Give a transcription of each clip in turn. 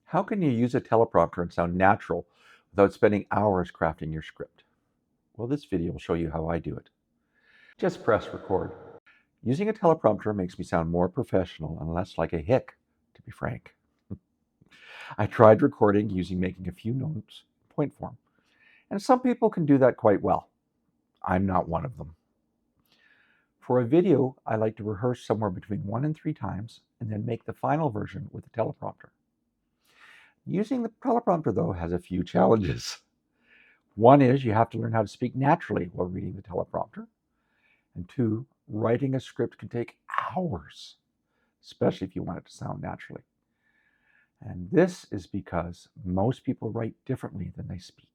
How can you use a teleprompter and sound natural without spending hours crafting your script? Well, this video will show you how I do it. Just press record. Using a teleprompter makes me sound more professional and less like a hick, to be frank. I tried recording using making a few notes in point form, and some people can do that quite well. I'm not one of them. For a video, I like to rehearse somewhere between 1 and 3 times and then make the final version with the teleprompter. Using the teleprompter, though, has a few challenges. One is you have to learn how to speak naturally while reading the teleprompter. And two, writing a script can take hours, especially if you want it to sound naturally. And this is because most people write differently than they speak.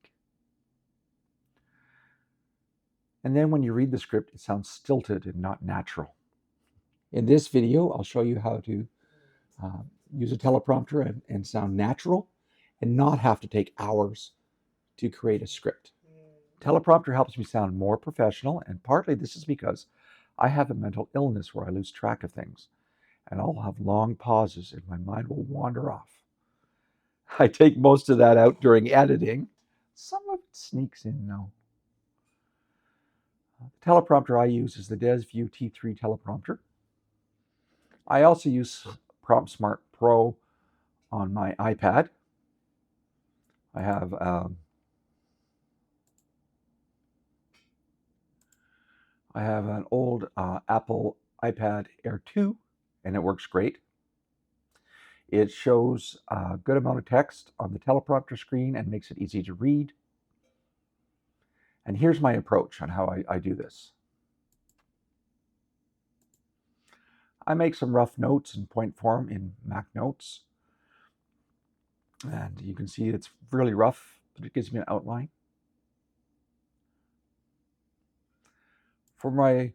And then when you read the script, it sounds stilted and not natural. In this video, I'll show you how to use a teleprompter and sound natural and not have to take hours to create a script. Teleprompter helps me sound more professional, and partly this is because I have a mental illness where I lose track of things, and I'll have long pauses and my mind will wander off. I take most of that out during editing. Some of it sneaks in though. The teleprompter I use is the DesView T3 teleprompter. I also use PromptSmart Pro on my iPad. I have an old Apple iPad Air 2, and it works great. It shows a good amount of text on the teleprompter screen and makes it easy to read. And here's my approach on how I do this. I make some rough notes in point form in Mac Notes. And you can see it's really rough, but it gives me an outline. For my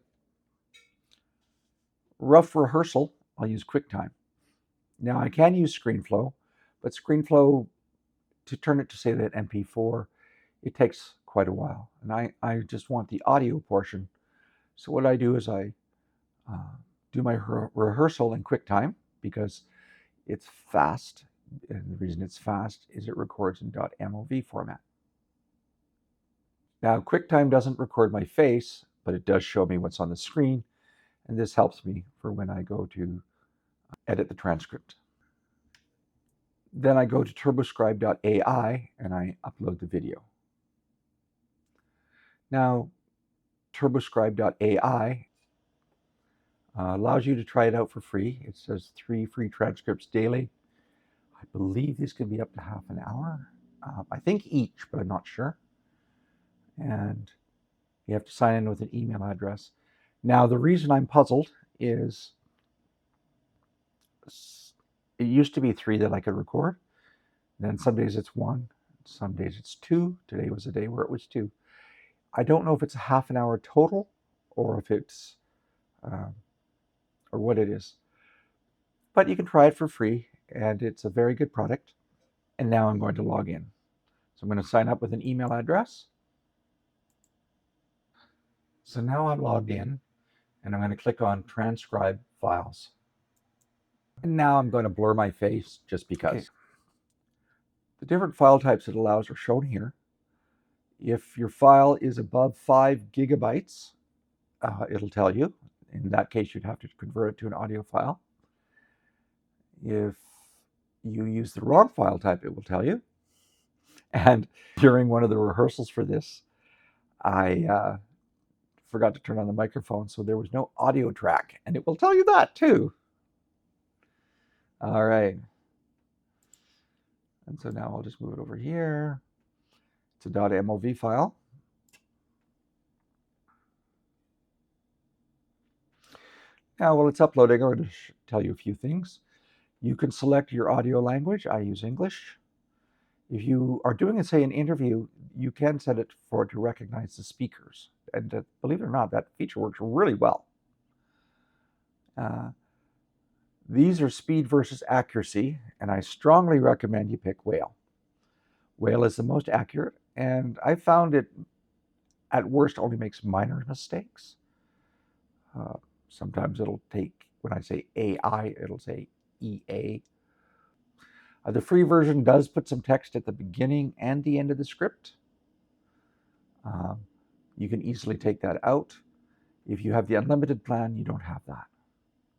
rough rehearsal, I'll use QuickTime. Now I can use ScreenFlow, but ScreenFlow, to turn it to say that MP4, it takes quite a while. And I just want the audio portion. So what I do is I do my rehearsal in QuickTime because it's fast. And the reason it's fast is it records in .mov format. Now, QuickTime doesn't record my face, but it does show me what's on the screen, and this helps me for when I go to edit the transcript. Then I go to turboscribe.ai and I upload the video. Now, turboscribe.ai allows you to try it out for free. It says 3 free transcripts daily. I believe these can be up to half an hour. I think each, but I'm not sure. And you have to sign in with an email address. Now, the reason I'm puzzled is it used to be 3 that I could record. Then some days it's 1, some days it's 2. Today was a day where it was 2. I don't know if it's a half an hour total or if it's, or what it is. But you can try it for free, and it's a very good product. And now I'm going to log in. So I'm going to sign up with an email address. So now I'm logged in, and I'm going to click on Transcribe Files. And now I'm going to blur my face just because. Okay. The different file types it allows are shown here. If your file is above 5 gigabytes, it'll tell you. In that case, you'd have to convert it to an audio file. If you use the wrong file type, it will tell you. And during one of the rehearsals for this, I forgot to turn on the microphone, so there was no audio track, and it will tell you that too. All right. And so now I'll just move it over here. It's a .mov file. Now, while it's uploading, I'm going to tell you a few things. You can select your audio language. I use English. If you are doing, say, an interview, you can set it for it to recognize the speakers. And believe it or not, that feature works really well. These are speed versus accuracy, and I strongly recommend you pick Whale. Whale is the most accurate, and I found it, at worst, only makes minor mistakes. Sometimes it'll take, when I say AI, it'll say EA. The free version does put some text at the beginning and the end of the script. You can easily take that out. If you have the unlimited plan, you don't have that.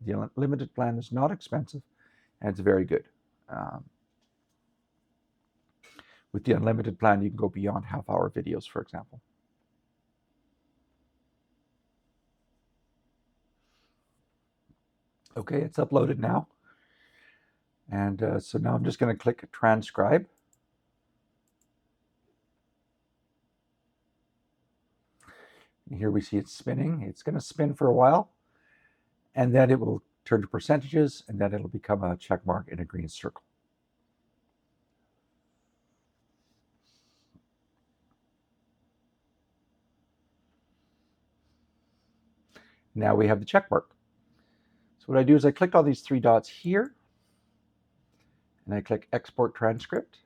The unlimited plan is not expensive, and it's very good. With the unlimited plan, you can go beyond half-hour videos, for example. Okay, it's uploaded now. And so now I'm just going to click transcribe. And here we see it spinning. It's going to spin for a while, and then it will turn to percentages, and then it'll become a check mark in a green circle. Now we have the check mark. So what I do is I click on these three dots here, and I click export transcript,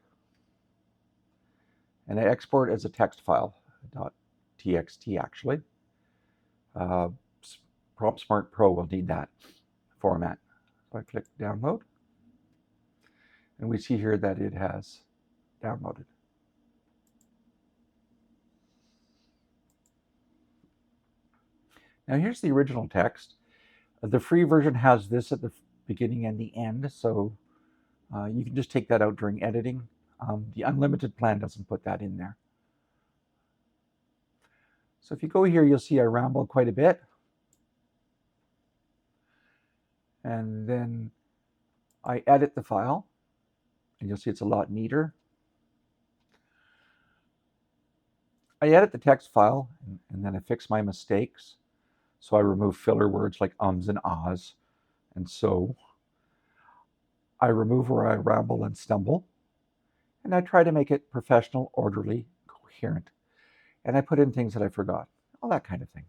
and I export as a text file, .txt actually. PromptSmart Pro will need that format. So I click download, and we see here that it has downloaded. Now here's the original text. The free version has this at the beginning and the end, so you can just take that out during editing. The unlimited plan doesn't put that in there. So if you go here, you'll see I ramble quite a bit. And then I edit the file, and you'll see it's a lot neater. I edit the text file, and then I fix my mistakes. So I remove filler words like ums and ahs, and so I remove where I ramble and stumble, and I try to make it professional, orderly, coherent. And I put in things that I forgot, all that kind of thing.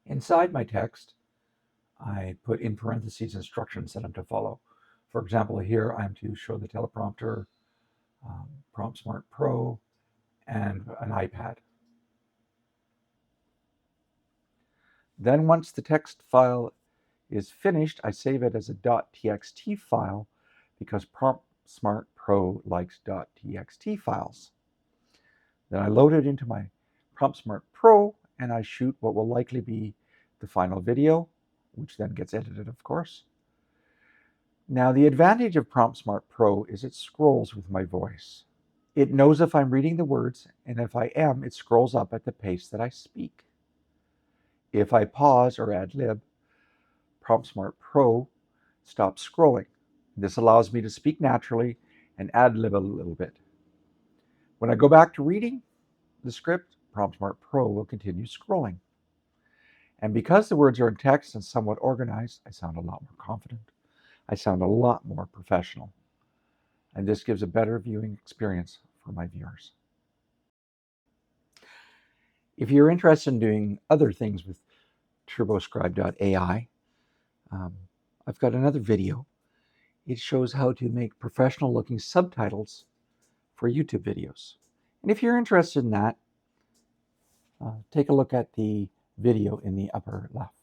Inside my text, I put in parentheses instructions that I'm to follow. For example, here I'm to show the teleprompter, PromptSmart Pro, and an iPad. Then once the text file is finished, I save it as a .txt file because PromptSmart Pro likes .txt files. Then I load it into my PromptSmart Pro, and I shoot what will likely be the final video, which then gets edited, of course. Now, the advantage of PromptSmart Pro is it scrolls with my voice. It knows if I'm reading the words, and if I am, it scrolls up at the pace that I speak. If I pause or ad lib, PromptSmart Pro stops scrolling. This allows me to speak naturally and ad lib a little bit. When I go back to reading the script, PromptSmart Pro will continue scrolling. And because the words are in text and somewhat organized, I sound a lot more confident. I sound a lot more professional. And this gives a better viewing experience for my viewers. If you're interested in doing other things with TurboScribe.ai, I've got another video. It shows how to make professional looking subtitles for YouTube videos. And if you're interested in that, take a look at the video in the upper left.